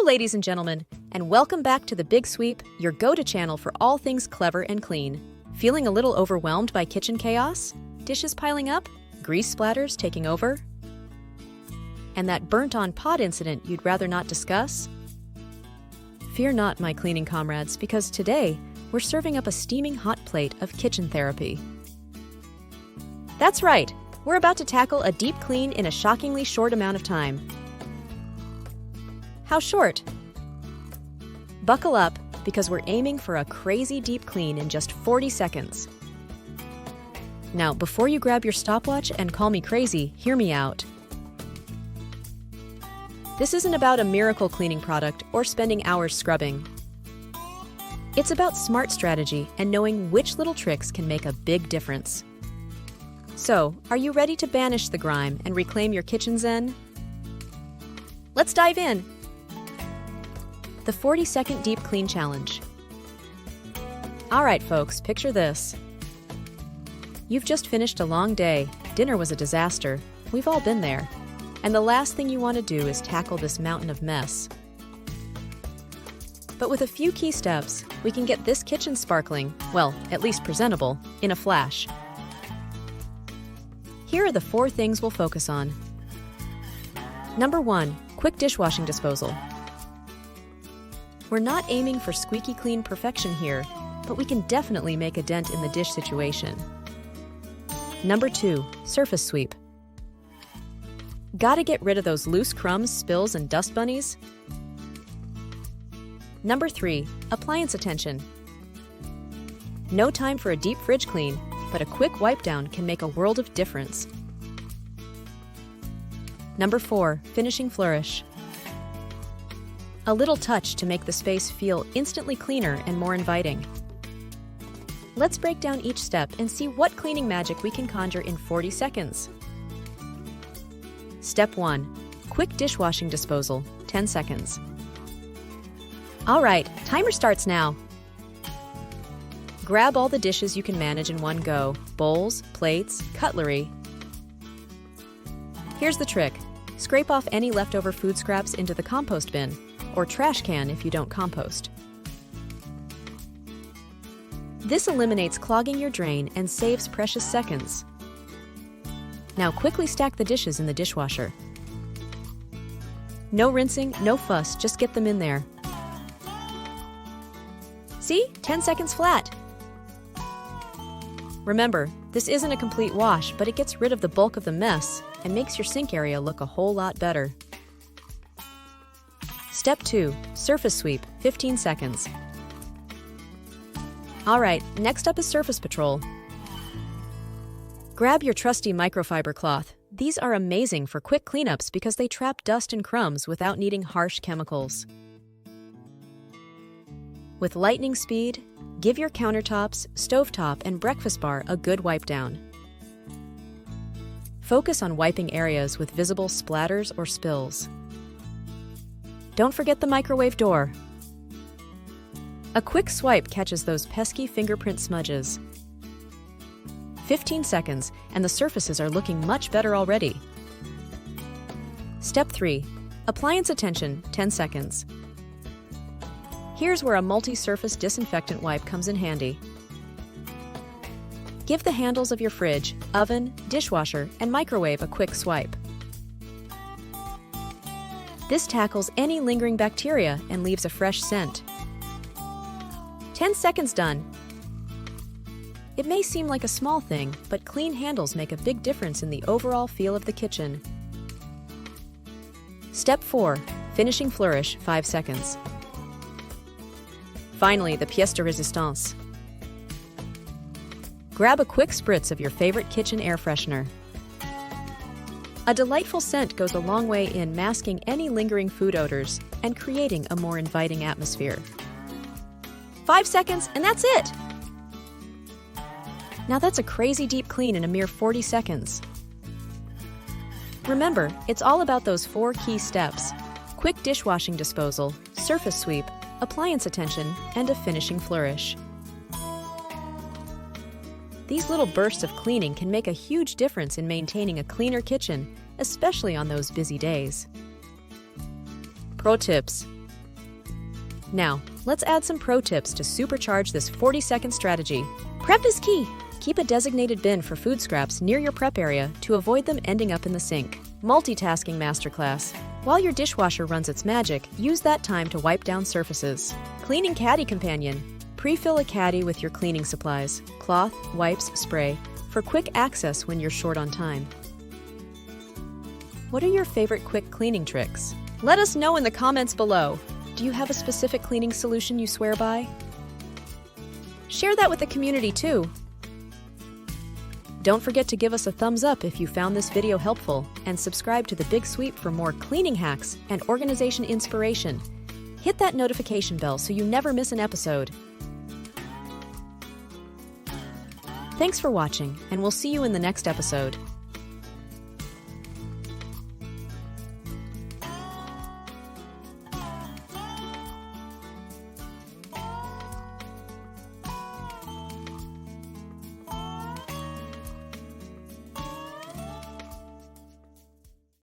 ladies and gentlemen, and welcome back to The Big Sweep, your go-to channel for all things clever and clean. Feeling a little overwhelmed by kitchen chaos? Dishes piling up? Grease splatters taking over? And that burnt-on pot incident you'd rather not discuss? Fear not, my cleaning comrades, because today we're serving up a steaming hot plate of kitchen therapy. That's right, we're about to tackle a deep clean in a shockingly short amount of time. How short? Buckle up, because we're aiming for a crazy deep clean in just 40 seconds. Now, before you grab your stopwatch and call me crazy, hear me out. This isn't about a miracle cleaning product or spending hours scrubbing. It's about smart strategy and knowing which little tricks can make a big difference. So, are you ready to banish the grime and reclaim your kitchen zen? Let's dive in! The 40-second deep clean challenge. All right, folks, picture this. You've just finished a long day. Dinner was a disaster. We've all been there. And the last thing you want to do is tackle this mountain of mess. But with a few key steps, we can get this kitchen sparkling, well, at least presentable, in a flash. Here are the 4 things we'll focus on. Number 1, quick dishwashing disposal. We're not aiming for squeaky clean perfection here, but we can definitely make a dent in the dish situation. Number 2, surface sweep. Gotta get rid of those loose crumbs, spills, and dust bunnies? Number 3, appliance attention. No time for a deep fridge clean, but a quick wipe down can make a world of difference. Number 4, finishing flourish. A little touch to make the space feel instantly cleaner and more inviting. Let's break down each step and see what cleaning magic we can conjure in 40 seconds. Step 1, quick dishwashing disposal, 10 seconds. All right, timer starts now. Grab all the dishes you can manage in one go, bowls, plates, cutlery. Here's the trick. Scrape off any leftover food scraps into the compost bin, or trash can if you don't compost. This eliminates clogging your drain and saves precious seconds. Now quickly stack the dishes in the dishwasher. No rinsing, no fuss, just get them in there. See? 10 seconds flat. Remember, this isn't a complete wash, but it gets rid of the bulk of the mess and makes your sink area look a whole lot better. Step 2, surface sweep, 15 seconds. All right, next up is surface patrol. Grab your trusty microfiber cloth. These are amazing for quick cleanups because they trap dust and crumbs without needing harsh chemicals. With lightning speed, give your countertops, stovetop, and breakfast bar a good wipe down. Focus on wiping areas with visible splatters or spills. Don't forget the microwave door. A quick swipe catches those pesky fingerprint smudges. 15 seconds, and the surfaces are looking much better already. Step 3, appliance attention, 10 seconds. Here's where a multi-surface disinfectant wipe comes in handy. Give the handles of your fridge, oven, dishwasher, and microwave a quick swipe. This tackles any lingering bacteria and leaves a fresh scent. 10 seconds done. It may seem like a small thing, but clean handles make a big difference in the overall feel of the kitchen. Step 4, finishing flourish, 5 seconds. Finally, the pièce de résistance. Grab a quick spritz of your favorite kitchen air freshener. A delightful scent goes a long way in masking any lingering food odors and creating a more inviting atmosphere. 5 seconds, and that's it! Now that's a crazy deep clean in a mere 40 seconds. Remember, it's all about those 4 key steps: quick dishwashing disposal, surface sweep, appliance attention, and a finishing flourish. These little bursts of cleaning can make a huge difference in maintaining a cleaner kitchen, especially on those busy days. Pro tips: Now, let's add some pro tips to supercharge this 40-second strategy. Prep is key. Keep a designated bin for food scraps near your prep area to avoid them ending up in the sink. Multitasking masterclass. While your dishwasher runs its magic, use that time to wipe down surfaces. Cleaning caddy companion. Pre-fill a caddy with your cleaning supplies, cloth, wipes, spray, for quick access when you're short on time. What are your favorite quick cleaning tricks? Let us know in the comments below. Do you have a specific cleaning solution you swear by? Share that with the community too. Don't forget to give us a thumbs up if you found this video helpful, and subscribe to The Big Sweep for more cleaning hacks and organization inspiration. Hit that notification bell so you never miss an episode. Thanks for watching, and we'll see you in the next episode.